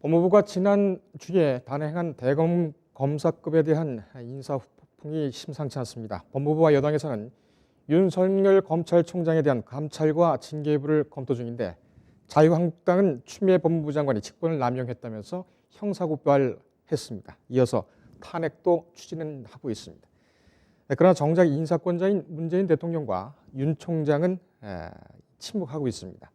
법무부가 지난주에 단행한 대검 검사급에 대한 인사 후폭풍이 심상치 않습니다. 법무부와 여당에서는 윤석열 검찰총장에 대한 감찰과 징계 여부를 검토 중인데 자유한국당은 추미애 법무부 장관이 직권을 남용했다면서 형사고발했습니다. 이어서 탄핵도 추진은 하고 있습니다. 그러나 정작 인사권자인 문재인 대통령과 윤 총장은 침묵하고 있습니다.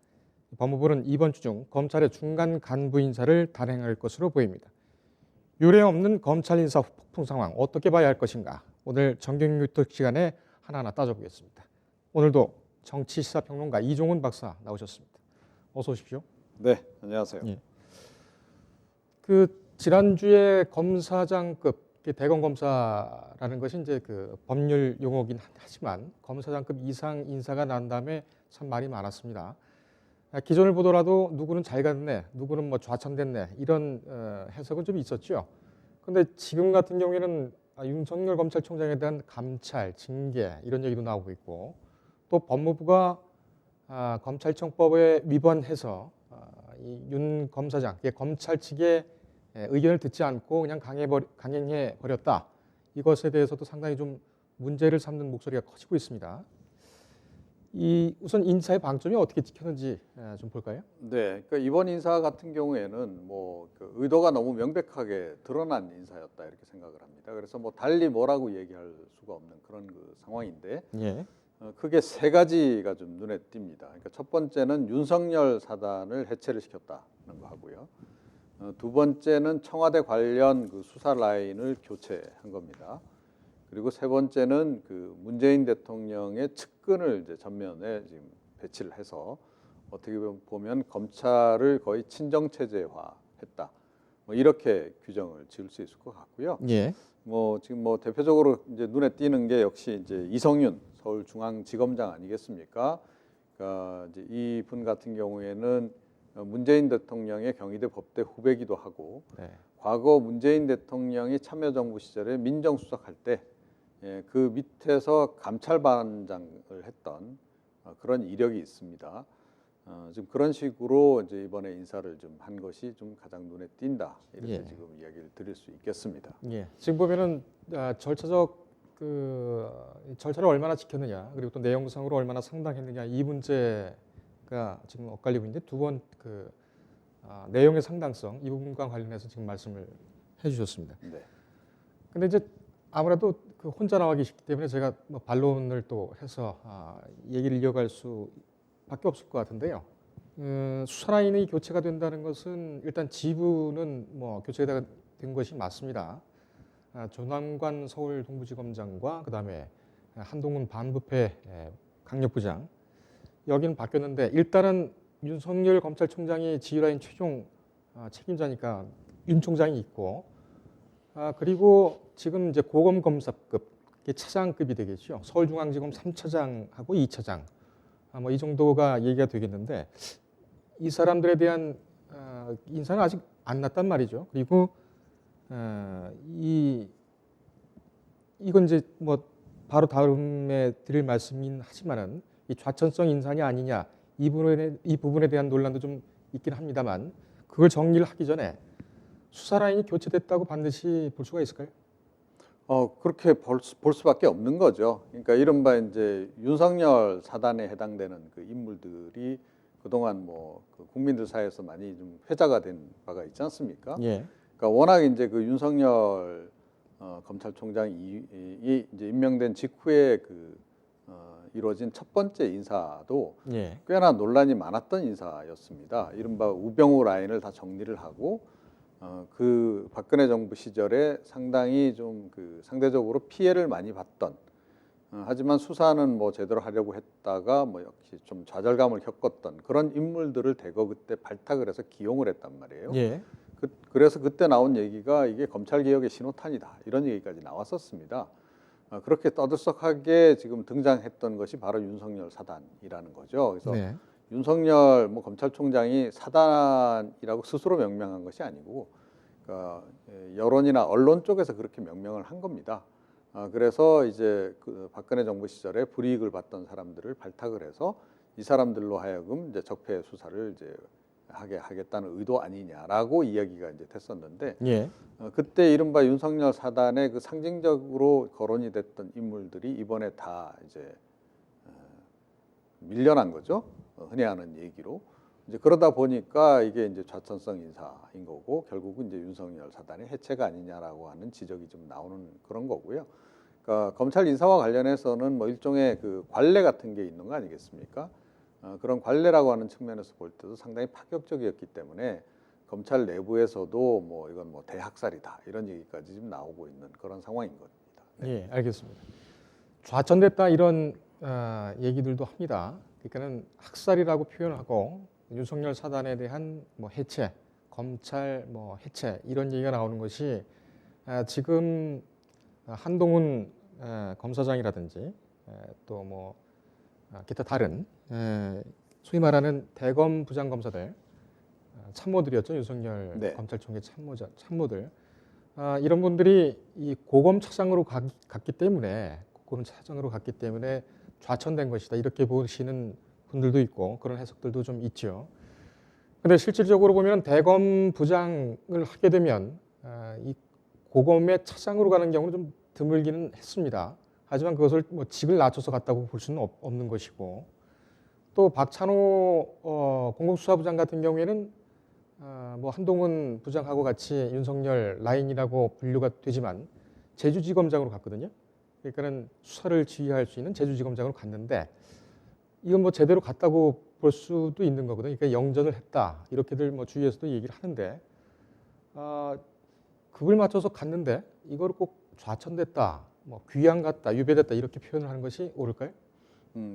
법무부는 이번 주 중 검찰의 중간 간부 인사를 단행할 것으로 보입니다. 유례 없는 검찰 인사 폭풍 상황 어떻게 봐야 할 것인가? 오늘 정경유특 시간에 하나하나 따져보겠습니다. 오늘도 정치시사평론가 이종훈 박사 나오셨습니다. 어서 오십시오. 네, 안녕하세요. 예. 지난주에 검사장급 대검 검사라는 것이 이제 법률 용어긴 하지만 검사장급 이상 인사가 난 다음에 참 말이 많았습니다. 기존을 보더라도 누구는 잘 갔네, 누구는 뭐 좌천됐네 이런 해석은 좀 있었죠. 그런데 지금 같은 경우에는 윤석열 검찰총장에 대한 감찰, 징계 이런 얘기도 나오고 있고 또 법무부가 검찰청법에 위반해서 이 윤 검사장, 검찰 측의 의견을 듣지 않고 그냥 강행해 버렸다. 이것에 대해서도 상당히 좀 문제를 삼는 목소리가 커지고 있습니다. 우선 인사의 방점이 어떻게 찍혔는지 좀 볼까요? 네, 그러니까 이번 인사 같은 경우에는 그 의도가 너무 명백하게 드러난 인사였다 이렇게 생각을 합니다. 그래서 달리 뭐라고 얘기할 수가 없는 그런 상황인데, 예. 크게 세 가지가 좀 눈에 띕니다. 그러니까 첫 번째는 윤석열 사단을 해체를 시켰다는 거 하고요. 두 번째는 청와대 관련 수사 라인을 교체한 겁니다. 그리고 세 번째는 문재인 대통령의 측근을 이제 전면에 지금 배치를 해서 어떻게 보면 검찰을 거의 친정 체제화했다. 이렇게 규정을 지을 수 있을 것 같고요. 예. 지금 대표적으로 이제 눈에 띄는 게 역시 이제 이성윤 서울중앙지검장 아니겠습니까? 그러니까 이제 이분 같은 경우에는 문재인 대통령의 경희대 법대 후배기도 하고, 네. 과거 문재인 대통령이 참여정부 시절에 민정수석할 때 그 밑에서 감찰반장을 했던 그런 이력이 있습니다. 지금 그런 식으로 이제 이번에 인사를 좀 한 것이 좀 가장 눈에 띈다 이렇게 예. 지금 이야기를 드릴 수 있겠습니다. 예. 지금 보면은 절차적 절차를 얼마나 지켰느냐 그리고 또 내용상으로 얼마나 상당했느냐 이 문제가 지금 엇갈리고 있는데 두 번 내용의 상당성 이 부분과 관련해서 지금 말씀을 해주셨습니다. 네. 근데 이제 아무래도 혼자 나와 계시기 때문에 제가 반론을 또 해서 얘기를 이어갈 수밖에 없을 것 같은데요. 수사 라인이 교체가 된다는 것은 일단 지부는 교체가 된 것이 맞습니다. 조남관 서울 동부지검장과 그다음에 한동훈 반부패 강력부장 여기는 바뀌었는데 일단은 윤석열 검찰총장이 지휘라인 최종 책임자니까 윤 총장이 있고 그리고 지금 이제 고검 검사급 차장급이 되겠죠. 서울중앙지검 3차장하고 2차장 이 정도가 얘기가 되겠는데 이 사람들에 대한 인사는 아직 안 났단 말이죠. 그리고 이건 이제 바로 다음에 드릴 말씀이긴 하지만은 이 좌천성 인사냐 아니냐 이 부분에 대한 논란도 좀 있긴 합니다만 그걸 정리를 하기 전에 수사 라인이 교체됐다고 반드시 볼 수가 있을까요? 그렇게 볼 수밖에 없는 거죠. 그러니까 이른바 이제 윤석열 사단에 해당되는 인물들이 그동안 국민들 사이에서 많이 좀 회자가 된 바가 있지 않습니까? 예. 그러니까 워낙 이제 윤석열 검찰총장이 이제 임명된 직후에 이루어진 첫 번째 인사도 예. 꽤나 논란이 많았던 인사였습니다. 이른바 우병우 라인을 다 정리를 하고 박근혜 정부 시절에 상당히 좀 상대적으로 피해를 많이 봤던 하지만 수사는 제대로 하려고 했다가 역시 좀 좌절감을 겪었던 그런 인물들을 대거 그때 발탁을 해서 기용을 했단 말이에요. 예. 그래서 그때 나온 얘기가 이게 검찰 개혁의 신호탄이다 이런 얘기까지 나왔었습니다. 그렇게 떠들썩하게 지금 등장했던 것이 바로 윤석열 사단이라는 거죠. 그래서 네. 윤석열 검찰총장이 사단이라고 스스로 명명한 것이 아니고 여론이나 언론 쪽에서 그렇게 명명을 한 겁니다. 그래서 이제 박근혜 정부 시절에 불이익을 받던 사람들을 발탁을 해서 이 사람들로 하여금 이제 적폐 수사를 이제 하겠다는 의도 아니냐라고 이야기가 이제 됐었는데 예. 그때 이른바 윤석열 사단의 그 상징적으로 거론이 됐던 인물들이 이번에 다 이제 밀려난 거죠. 흔히 하는 얘기로. 이제 그러다 보니까 이게 이제 좌천성 인사인 거고 결국은 이제 윤석열 사단의 해체가 아니냐라고 하는 지적이 좀 나오는 그런 거고요. 그러니까 검찰 인사와 관련해서는 뭐 일종의 그 관례 같은 게 있는 거 아니겠습니까? 그런 관례라고 하는 측면에서 볼 때도 상당히 파격적이었기 때문에 검찰 내부에서도 뭐 이건 뭐 대학살이다 이런 얘기까지 지금 나오고 있는 그런 상황인 겁니다. 네. 예, 알겠습니다. 좌천됐다 이런 얘기들도 합니다. 그러니까는 학살이라고 표현하고 윤석열 사단에 대한 뭐 해체, 검찰 뭐 해체 이런 얘기가 나오는 것이 지금 한동훈 검사장이라든지 또 뭐 기타 다른 소위 말하는 대검 부장검사들 참모들이었죠. 윤석열 네. 검찰총회 참모들 이런 분들이 이 고검 차장으로 갔기 때문에 좌천된 것이다 이렇게 보시는 분들도 있고 그런 해석들도 좀 있죠. 근데 실질적으로 보면 대검 부장을 하게 되면 이 고검의 차장으로 가는 경우는 좀 드물기는 했습니다. 하지만 그것을 뭐 직을 낮춰서 갔다고 볼 수는 없는 것이고 또 박찬호 공공수사부장 같은 경우에는 뭐 한동훈 부장하고 같이 윤석열 라인이라고 분류가 되지만 제주지검장으로 갔거든요. 그러니까는 수사를 지휘할 수 있는 제주지검장으로 갔는데 이건 뭐 제대로 갔다고 볼 수도 있는 거거든요. 그러니까 영전을 했다 이렇게들 뭐 주위에서도 얘기를 하는데 급을 맞춰서 갔는데 이걸 꼭 좌천됐다, 뭐 귀양 갔다, 유배됐다 이렇게 표현을 하는 것이 옳을까요?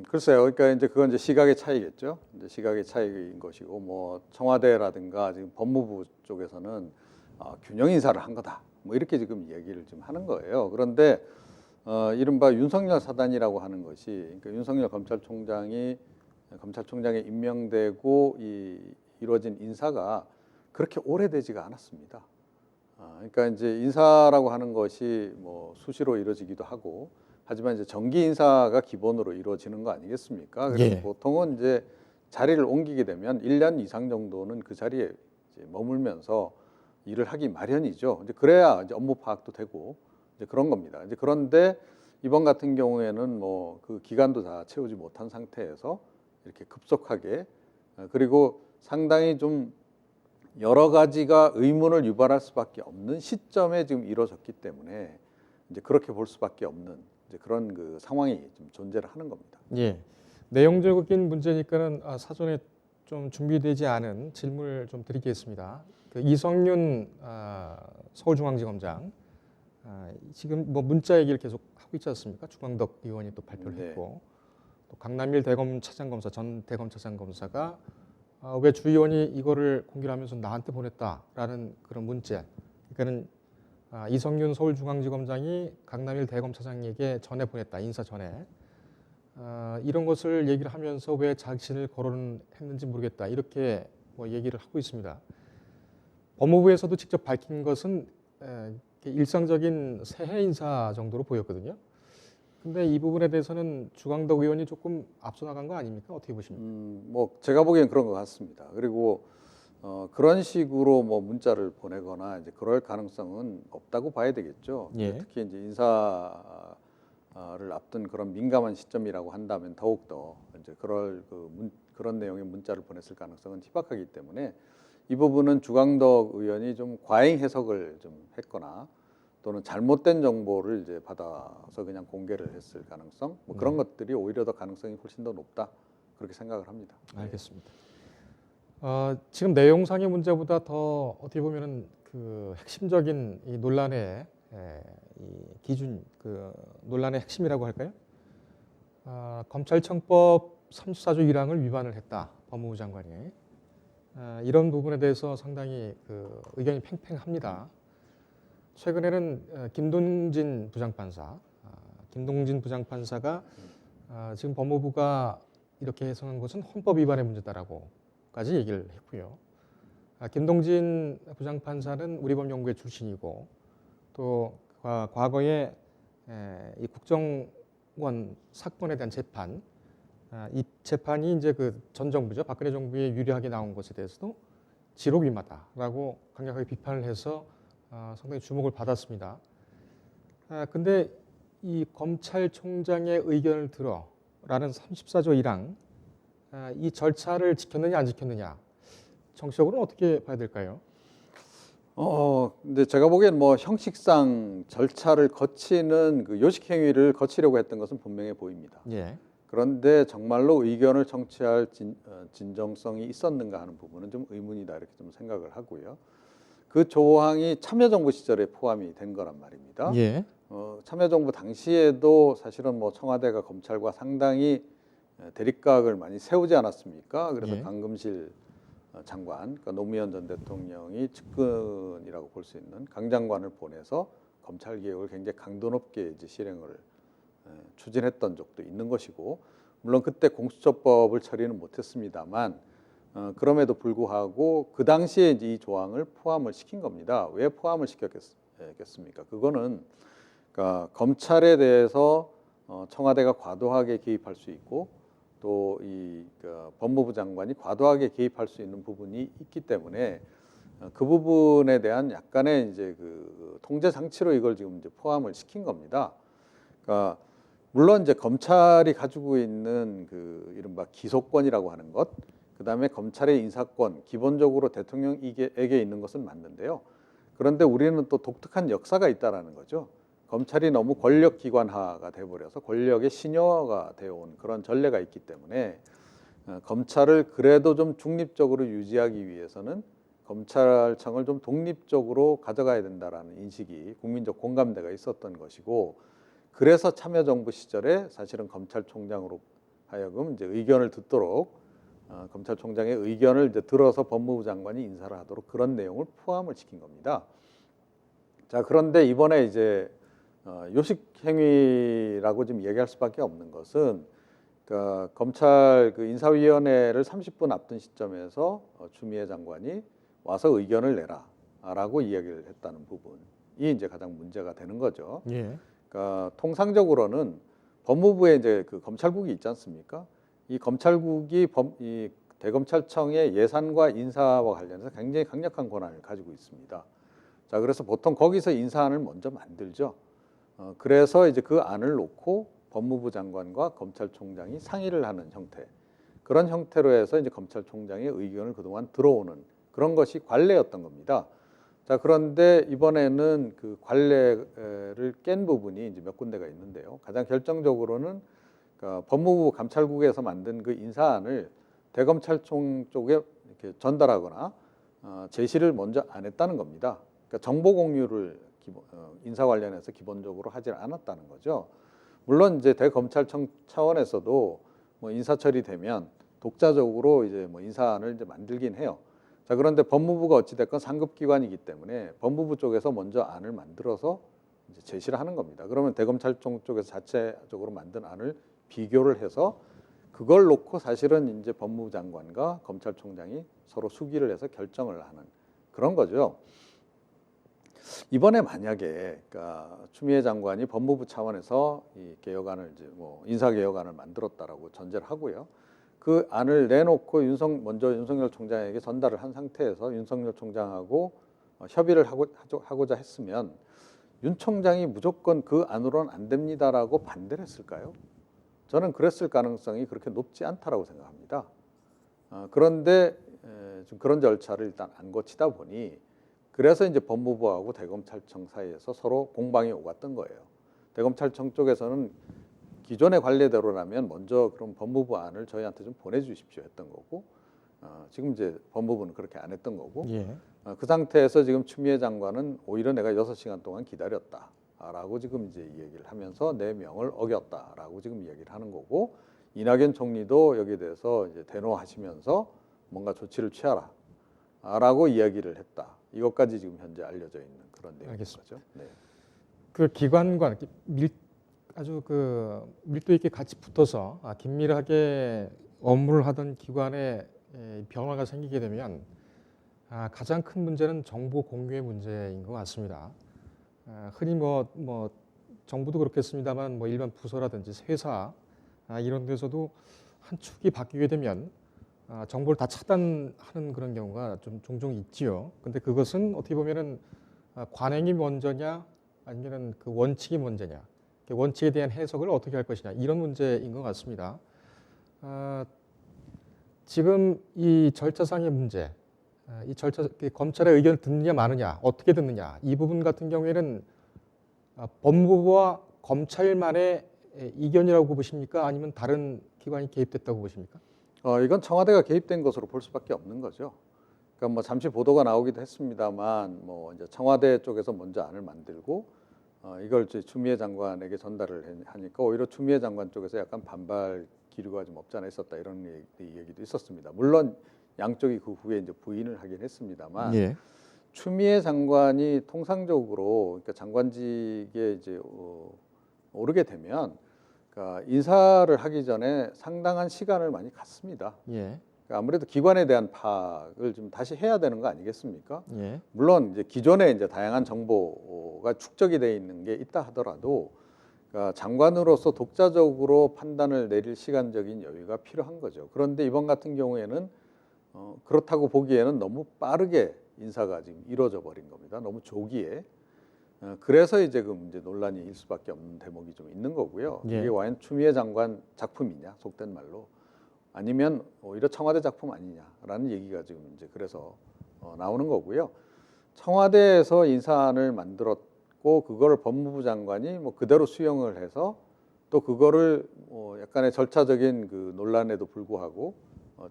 글쎄요. 그러니까 이제 그건 이제 시각의 차이겠죠. 이제 시각의 차이인 것이고 뭐 청와대라든가 지금 법무부 쪽에서는 균형 인사를 한 거다. 뭐 이렇게 지금 얘기를 좀 하는 거예요. 그런데 이른바 윤석열 사단이라고 하는 것이 그러니까 윤석열 검찰총장에 임명되고 이루어진 인사가 그렇게 오래되지가 않았습니다. 그러니까 이제 인사라고 하는 것이 뭐 수시로 이루어지기도 하고 하지만 이제 정기 인사가 기본으로 이루어지는 거 아니겠습니까? 그래서 예. 보통은 이제 자리를 옮기게 되면 1년 이상 정도는 그 자리에 이제 머물면서 일을 하기 마련이죠. 이제 그래야 이제 업무 파악도 되고 이제 그런 겁니다. 이제 그런데 이번 같은 경우에는 뭐 그 기간도 다 채우지 못한 상태에서 이렇게 급속하게 그리고 상당히 좀 여러 가지가 의문을 유발할 수밖에 없는 시점에 지금 이루어졌기 때문에 이제 그렇게 볼 수밖에 없는 이제 그런 그 상황이 좀 존재를 하는 겁니다. 예. 내용적인 문제니까는 사전에 좀 준비되지 않은 질문을 좀 드리겠습니다. 그 이성윤 서울중앙지검장 지금 뭐 문자 얘기를 계속 하고 있지 않습니까? 주광덕 의원이 또 발표를 네. 했고 또 강남일 대검차장검사 전 대검차장검사가 왜 주 의원이 이거를 공개를 하면서 나한테 보냈다라는 그런 문자. 그러니까는 이성윤 서울중앙지검장이 강남일 대검차장에게 전해 보냈다. 인사 전에. 이런 것을 얘기를 하면서 왜 자신을 거론했는지 모르겠다. 이렇게 뭐 얘기를 하고 있습니다. 법무부에서도 직접 밝힌 것은 일상적인 새해 인사 정도로 보였거든요. 근데 이 부분에 대해서는 주광덕 의원이 조금 앞서 나간 거 아닙니까? 어떻게 보십니까? 뭐 제가 보기엔 그런 것 같습니다. 그리고 그런 식으로 뭐 문자를 보내거나 이제 그럴 가능성은 없다고 봐야 되겠죠. 예. 특히 이제 인사를 앞둔 그런 민감한 시점이라고 한다면 더욱 더 이제 그런 내용의 문자를 보냈을 가능성은 희박하기 때문에 이 부분은 주광덕 의원이 좀 과잉 해석을 좀 했거나 또는 잘못된 정보를 이제 받아서 그냥 공개를 했을 가능성 뭐 그런 것들이 오히려 더 가능성이 훨씬 더 높다 그렇게 생각을 합니다. 알겠습니다. 지금 내용상의 문제보다 더 어떻게 보면은 그 핵심적인 이 논란의 이 기준 그 논란의 핵심이라고 할까요? 검찰청법 34조 1항을 위반을 했다 법무부 장관이 이런 부분에 대해서 상당히 그 의견이 팽팽합니다. 최근에는 김동진 부장판사가 지금 법무부가 이렇게 해석한 것은 헌법 위반의 문제다라고까지 얘기를 했고요. 김동진 부장판사는 우리법연구회 출신이고 또 과거에 이 국정원 사건에 대한 재판, 이 재판이 이제 그 전 정부죠 박근혜 정부에 유리하게 나온 것에 대해서도 지록위마다라고 강력하게 비판을 해서 상당히 주목을 받았습니다. 근데 이 검찰총장의 의견을 들어라는 34조 1항 이 절차를 지켰느냐 안 지켰느냐 정치적으로는 어떻게 봐야 될까요? 근데 제가 보기엔 뭐 형식상 절차를 거치는 그 요식 행위를 거치려고 했던 것은 분명해 보입니다. 예. 그런데 정말로 의견을 청취할 진정성이 있었는가 하는 부분은 좀 의문이다 이렇게 좀 생각을 하고요. 그 조항이 참여정부 시절에 포함이 된 거란 말입니다. 예. 참여정부 당시에도 사실은 뭐 청와대가 검찰과 상당히 대립각을 많이 세우지 않았습니까? 그래서 예. 강금실 장관, 그러니까 노무현 전 대통령이 측근이라고 볼 수 있는 강 장관을 보내서 검찰 개혁을 굉장히 강도 높게 이제 실행을 추진했던 적도 있는 것이고, 물론 그때 공수처법을 처리는 못했습니다만 그럼에도 불구하고 그 당시에 이제 이 조항을 포함을 시킨 겁니다. 왜 포함을 시켰겠습니까? 그거는 그러니까 검찰에 대해서 청와대가 과도하게 개입할 수 있고 또 이 법무부 장관이 과도하게 개입할 수 있는 부분이 있기 때문에 그 부분에 대한 약간의 이제 그 통제 장치로 이걸 지금 이제 포함을 시킨 겁니다. 그러니까 물론 이제 검찰이 가지고 있는 그 이른바 기소권이라고 하는 것, 그다음에 검찰의 인사권, 기본적으로 대통령에게 있는 것은 맞는데요. 그런데 우리는 또 독특한 역사가 있다라는 거죠. 검찰이 너무 권력기관화가 돼버려서 권력의 신여가 되어온 그런 전례가 있기 때문에 검찰을 그래도 좀 중립적으로 유지하기 위해서는 검찰청을 좀 독립적으로 가져가야 된다라는 인식이 국민적 공감대가 있었던 것이고, 그래서 참여정부 시절에 사실은 검찰총장으로 하여금 이제 의견을 듣도록 검찰총장의 의견을 이제 들어서 법무부 장관이 인사를 하도록 그런 내용을 포함을 시킨 겁니다. 자, 그런데 이번에 이제 요식 행위라고 지금 얘기할 수밖에 없는 것은 그러니까 검찰 그 인사위원회를 30분 앞둔 시점에서 추미애 장관이 와서 의견을 내라라고 이야기를 했다는 부분이 이제 가장 문제가 되는 거죠. 예. 그러니까 통상적으로는 법무부에 이제 그 검찰국이 있지 않습니까? 이 검찰국이 이 대검찰청의 예산과 인사와 관련해서 굉장히 강력한 권한을 가지고 있습니다. 자, 그래서 보통 거기서 인사안을 먼저 만들죠. 그래서 이제 그 안을 놓고 법무부 장관과 검찰총장이 상의를 하는 형태, 그런 형태로 해서 이제 검찰총장의 의견을 그동안 들어오는 그런 것이 관례였던 겁니다. 자, 그런데 이번에는 그 관례를 깬 부분이 이제 몇 군데가 있는데요. 가장 결정적으로는 그러니까 법무부 감찰국에서 만든 그 인사안을 대검찰청 쪽에 이렇게 전달하거나 제시를 먼저 안 했다는 겁니다. 그러니까 정보 공유를 인사 관련해서 기본적으로 하지 않았다는 거죠. 물론 이제 대검찰청 차원에서도 뭐 인사 처리되면 독자적으로 이제 뭐 인사안을 이제 만들긴 해요. 자, 그런데 법무부가 어찌됐건 상급기관이기 때문에 법무부 쪽에서 먼저 안을 만들어서 이제 제시를 하는 겁니다. 그러면 대검찰청 쪽에서 자체적으로 만든 안을 비교를 해서 그걸 놓고 사실은 이제 법무부 장관과 검찰총장이 서로 수기를 해서 결정을 하는 그런 거죠. 이번에 만약에 그러니까 추미애 장관이 법무부 차원에서 이 개혁안을 이제 뭐 인사 개혁안을 만들었다라고 전제를 하고요. 그 안을 내놓고 먼저 윤석열 총장에게 전달을 한 상태에서 윤석열 총장하고 협의를 하고자 했으면 윤 총장이 무조건 그 안으로는 안 됩니다라고 반대를 했을까요? 저는 그랬을 가능성이 그렇게 높지 않다라고 생각합니다. 그런데 좀 그런 절차를 일단 안 거치다 보니 그래서 이제 법무부하고 대검찰청 사이에서 서로 공방이 오갔던 거예요. 대검찰청 쪽에서는 기존의 관례대로라면 먼저 그럼 법무부 안을 저희한테 좀 보내주십시오 했던 거고, 지금 이제 법무부는 그렇게 안 했던 거고, 예. 그 상태에서 지금 추미애 장관은 오히려 내가 6시간 동안 기다렸다라고 지금 이제 얘기를 하면서 내 명을 어겼다라고 지금 얘기를 하는 거고, 이낙연 총리도 여기에 대해서 이제 대노하시면서 뭔가 조치를 취하라라고 이야기를 했다. 이것까지 지금 현재 알려져 있는 그런 내용인 거죠. 네. 그 기관과 아주 그 밀도 있게 같이 붙어서 긴밀하게 업무를 하던 기관에 변화가 생기게 되면 가장 큰 문제는 정보 공유의 문제인 것 같습니다. 흔히 뭐 정부도 그렇겠습니다만 뭐 일반 부서라든지 회사 이런 데서도 한 축이 바뀌게 되면 정보를 다 차단하는 그런 경우가 좀 종종 있지요. 근데 그것은 어떻게 보면은 관행이 먼저냐 아니면은 그 원칙이 먼저냐, 그 원칙에 대한 해석을 어떻게 할 것이냐 이런 문제인 것 같습니다. 지금 이 절차상의 문제, 이 절차 검찰의 의견을 듣느냐 마느냐, 어떻게 듣느냐 이 부분 같은 경우에는 법무부와 검찰만의 이견이라고 보십니까? 아니면 다른 기관이 개입됐다고 보십니까? 이건 청와대가 개입된 것으로 볼 수밖에 없는 거죠. 그러니까 뭐 잠시 보도가 나오기도 했습니다만, 뭐 이제 청와대 쪽에서 먼저 안을 만들고 이걸 이제 추미애 장관에게 전달을 하니까 오히려 추미애 장관 쪽에서 약간 반발 기류가 좀 없지 않아 있었다 이런 얘기도 있었습니다. 물론 양쪽이 그 후에 이제 부인을 하긴 했습니다만, 예. 추미애 장관이 통상적으로 그러니까 장관직에 이제 오르게 되면 그러니까 인사를 하기 전에 상당한 시간을 많이 갖습니다. 예. 그러니까 아무래도 기관에 대한 파악을 좀 다시 해야 되는 거 아니겠습니까? 예. 물론 이제 기존에 이제 다양한 정보가 축적이 돼 있는 게 있다 하더라도 그러니까 장관으로서 독자적으로 판단을 내릴 시간적인 여유가 필요한 거죠. 그런데 이번 같은 경우에는 그렇다고 보기에는 너무 빠르게 인사가 지금 이루어져 버린 겁니다. 너무 조기에. 그래서 이제 그 문제 논란이 일 수밖에 없는 대목이 좀 있는 거고요. 예. 이게 과연 추미애 장관 작품이냐, 속된 말로, 아니면 오히려 청와대 작품 아니냐라는 얘기가 지금 이제 그래서 나오는 거고요. 청와대에서 인사안을 만들었고 그걸 법무부 장관이 뭐 그대로 수용을 해서 또 그거를 약간의 절차적인 그 논란에도 불구하고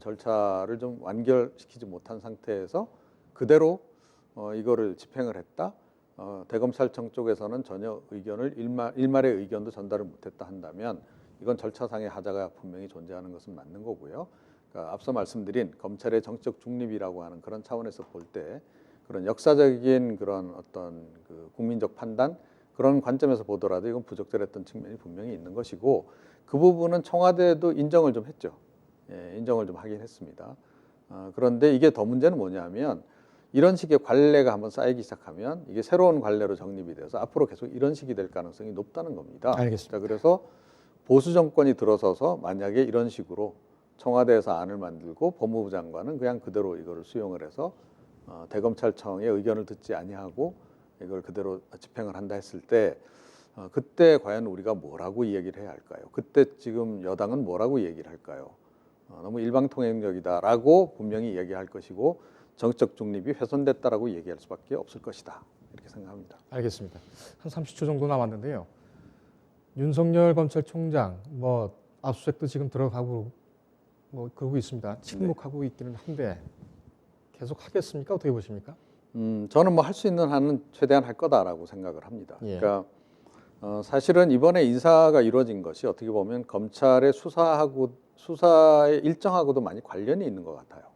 절차를 좀 완결시키지 못한 상태에서 그대로 이거를 집행을 했다. 대검찰청 쪽에서는 전혀 의견을 일말의 의견도 전달을 못했다 한다면 이건 절차상의 하자가 분명히 존재하는 것은 맞는 거고요. 그러니까 앞서 말씀드린 검찰의 정치적 중립이라고 하는 그런 차원에서 볼 때 그런 역사적인 그런 어떤 그 국민적 판단 그런 관점에서 보더라도 이건 부적절했던 측면이 분명히 있는 것이고 그 부분은 청와대도 인정을 좀 했죠. 예, 인정을 좀 하긴 했습니다. 그런데 이게 더 문제는 뭐냐면 이런 식의 관례가 한번 쌓이기 시작하면 이게 새로운 관례로 정립이 돼서 앞으로 계속 이런 식이 될 가능성이 높다는 겁니다. 알겠습니다. 자, 그래서 보수 정권이 들어서서 만약에 이런 식으로 청와대에서 안을 만들고 법무부 장관은 그냥 그대로 이거를 수용을 해서 대검찰청의 의견을 듣지 아니하고 이걸 그대로 집행을 한다 했을 때 그때 과연 우리가 뭐라고 얘기를 해야 할까요? 그때 지금 여당은 뭐라고 얘기를 할까요? 너무 일방통행적이다라고 분명히 얘기할 것이고 정치적 중립이 훼손됐다라고 얘기할 수밖에 없을 것이다. 이렇게 생각합니다. 알겠습니다. 한 30초 정도 남았는데요. 윤석열 검찰총장 뭐 압수수색도 지금 들어가고 뭐 그러고 있습니다. 침묵하고 있기는 한데 계속 하겠습니까? 어떻게 보십니까? 저는 뭐 할 수 있는 한은 최대한 할 거다라고 생각을 합니다. 예. 그러니까 사실은 이번에 인사가 이루어진 것이 어떻게 보면 검찰의 수사의 일정하고도 많이 관련이 있는 것 같아요.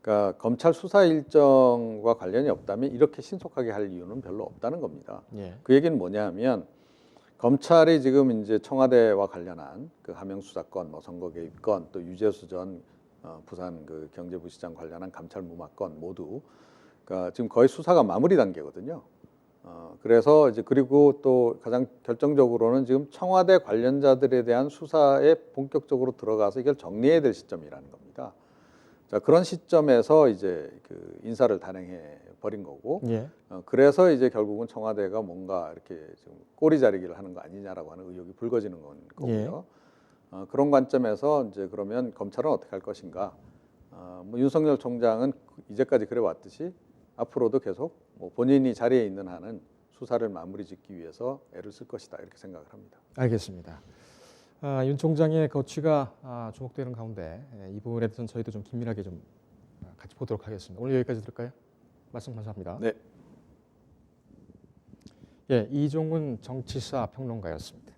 그러니까 검찰 수사 일정과 관련이 없다면 이렇게 신속하게 할 이유는 별로 없다는 겁니다. 예. 그 얘기는 뭐냐면 검찰이 지금 이제 청와대와 관련한 그 하명수 사건, 뭐 선거 개입건, 또 유재수 전 부산 그 경제부시장 관련한 감찰 무마건 모두 그러니까 지금 거의 수사가 마무리 단계거든요. 그래서 이제 그리고 또 가장 결정적으로는 지금 청와대 관련자들에 대한 수사에 본격적으로 들어가서 이걸 정리해야 될 시점이라는 겁니다. 자, 그런 시점에서 이제 그 인사를 단행해 버린 거고, 예. 그래서 이제 결국은 청와대가 뭔가 이렇게 좀 꼬리자리기를 하는 거 아니냐라고 하는 의혹이 불거지는 거고요. 그런 관점에서 이제 그러면 검찰은 어떻게 할 것인가? 뭐 윤석열 총장은 이제까지 그래 왔듯이 앞으로도 계속 뭐 본인이 자리에 있는 한은 수사를 마무리 짓기 위해서 애를 쓸 것이다 이렇게 생각을 합니다. 알겠습니다. 윤 총장의 거취가 주목되는 가운데 이 부분에 대해서는 저희도 좀 긴밀하게 좀 같이 보도록 하겠습니다. 오늘 여기까지 들을까요? 말씀 감사합니다. 네. 예, 이종훈 정치사 평론가였습니다.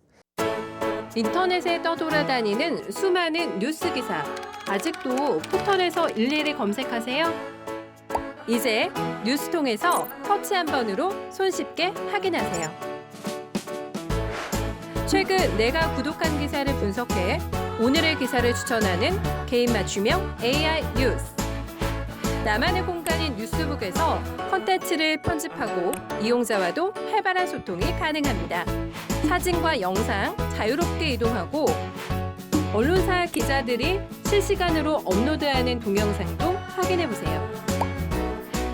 인터넷에 떠돌아다니는 수많은 뉴스 기사. 아직도 포털에서 일일이 검색하세요? 이제 뉴스통에서 터치 한 번으로 손쉽게 확인하세요. 최근 내가 구독한 기사를 분석해 오늘의 기사를 추천하는 개인 맞춤형 AI 뉴스. 나만의 공간인 뉴스북에서 콘텐츠를 편집하고 이용자와도 활발한 소통이 가능합니다. 사진과 영상 자유롭게 이동하고 언론사 기자들이 실시간으로 업로드하는 동영상도 확인해보세요.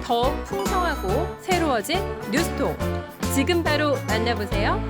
더욱 풍성하고 새로워진 뉴스톡. 지금 바로 만나보세요.